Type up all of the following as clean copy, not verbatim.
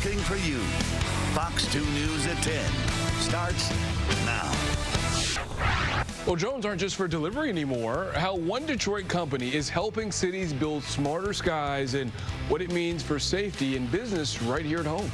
working for you. Fox 2 News at 10 starts now. Well, drones aren't just for delivery anymore. How one Detroit company is helping cities build smarter skies and what it means for safety and business right here at home.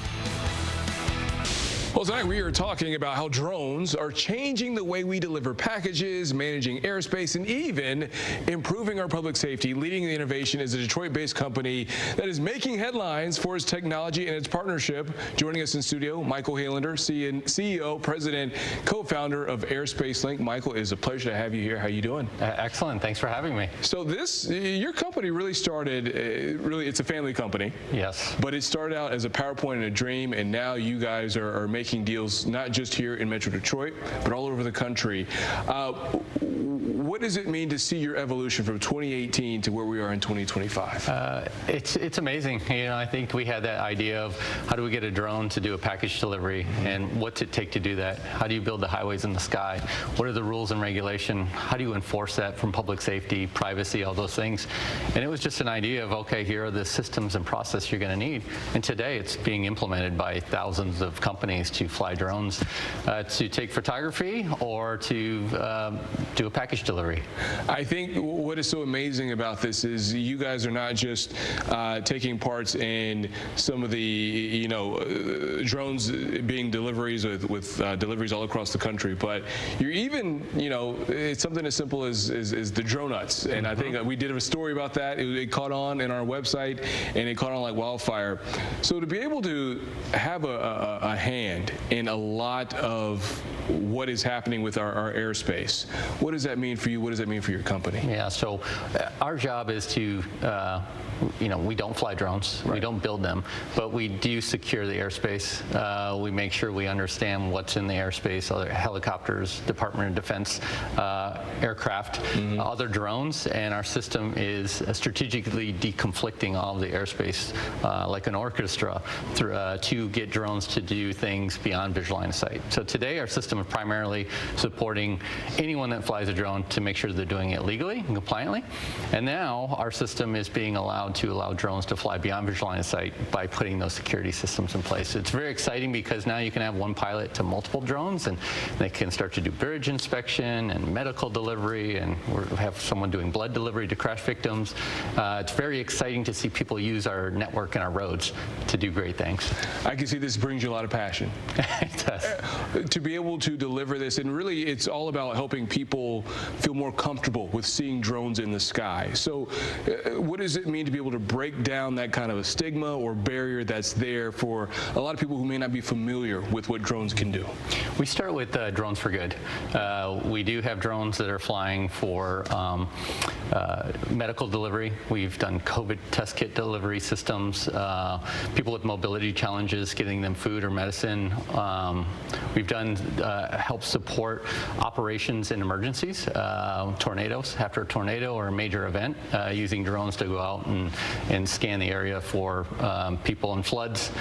Well, tonight we are talking about how drones are changing the way we deliver packages, managing airspace, and even improving our public safety. Leading the innovation is a Detroit-based company that is making headlines for its technology and its partnership. Joining us in studio, Michael Healander, CEO, President, co-founder of Airspace Link. Michael, it is a pleasure to have you here. How you doing? Excellent. Thanks for having me. So your company really started, it's a family company. Yes. But it started out as a PowerPoint and a dream, and now you guys are making deals not just here in Metro Detroit, but all over the country. What does it mean to see your evolution from 2018 to where we are in 2025? It's amazing. I think we had that idea of how do we get a drone to do a package delivery, and what's it take to do that? How do you build the highways in the sky? What are the rules and regulation? How do you enforce that from public safety, privacy, all those things? And it was just an idea of, okay, here are the systems and process you're going to need. And today it's being implemented by thousands of companies to fly drones to take photography or to do a package delivery. I think what is so amazing about this is you guys are not just taking parts in some of the drones being deliveries with deliveries all across the country, but you're even it's something as simple as the drone nuts. And I think we did a story about that. It caught on in our website, and it caught on like wildfire. So to be able to have a hand in a lot of what is happening with our airspace, what does that mean for you? What does that mean for your company? Yeah, so our job is to, we don't fly drones, right. We don't build them, but we do secure the airspace. We make sure we understand what's in the airspace, other helicopters, Department of Defense aircraft, other drones, and our system is strategically deconflicting all of the airspace like an orchestra to get drones to do things beyond visual line of sight. So today our system is primarily supporting anyone that flies a drone to make sure they're doing it legally and compliantly. And now our system is being allowed to allow drones to fly beyond visual line of sight by putting those security systems in place. It's very exciting because now you can have one pilot to multiple drones, and they can start to do bridge inspection and medical delivery, and we have someone doing blood delivery to crash victims. It's very exciting to see people use our network and our roads to do great things. I can see this brings you a lot of passion. It does. To be able to deliver this, and really it's all about helping people feel more comfortable with seeing drones in the sky. So what does it mean to be able to break down that kind of a stigma or barrier that's there for a lot of people who may not be familiar with what drones can do? We start with drones for good. We do have drones that are flying for medical delivery. We've done COVID test kit delivery systems, people with mobility challenges, getting them food or medicine. We've done help support operations in emergencies, tornadoes, after a tornado or a major event, using drones to go out and scan the area for people in floods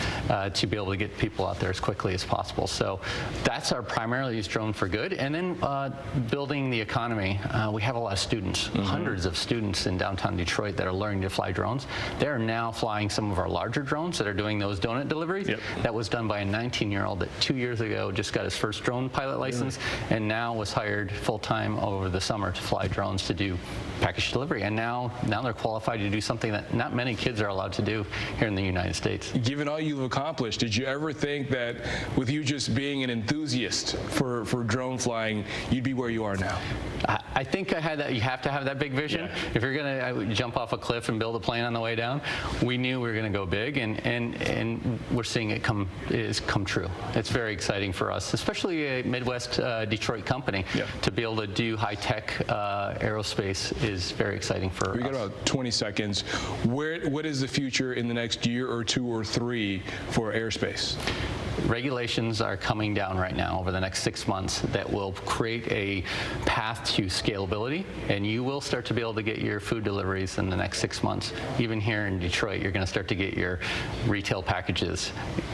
to be able to get people out there as quickly as possible. So that's our primarily used drone for good. And then building the economy. We have a lot of students, hundreds of students in downtown Detroit that are learning to fly drones. They're now flying some of our larger drones that are doing those donut deliveries. Yep. That was done by a 19-year-old that 2 years ago just got his first drone pilot license, and now was hired full-time over the summer to fly drones to do package delivery. And now they're qualified to do something that not many kids are allowed to do here in the United States. Given all you've accomplished, did you ever think that with you just being an enthusiast for drone flying, you'd be where you are now? I think I had that. You have to have that big vision. Yeah. If you're going to jump off a cliff and build a plane on the way down, we knew we were going to go big, and we're seeing it come true. It's very exciting for us, especially a Midwest Detroit company, to be able to do high-tech aerospace is very exciting for us. We got about 20 seconds. What is the future in the next year or two or three for airspace? Regulations are coming down right now over the next 6 months that will create a path to scalability, and you will start to be able to get your food deliveries in the next 6 months. Even here in Detroit, you're going to start to get your retail packages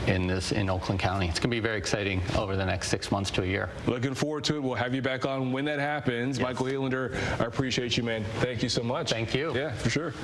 in Oakland County. It's going to be very exciting over the next 6 months to a year. Looking forward to it. We'll have you back on when that happens. Yes. Michael Healander, I appreciate you, man. Thank you so much. Thank you. Yeah, for sure.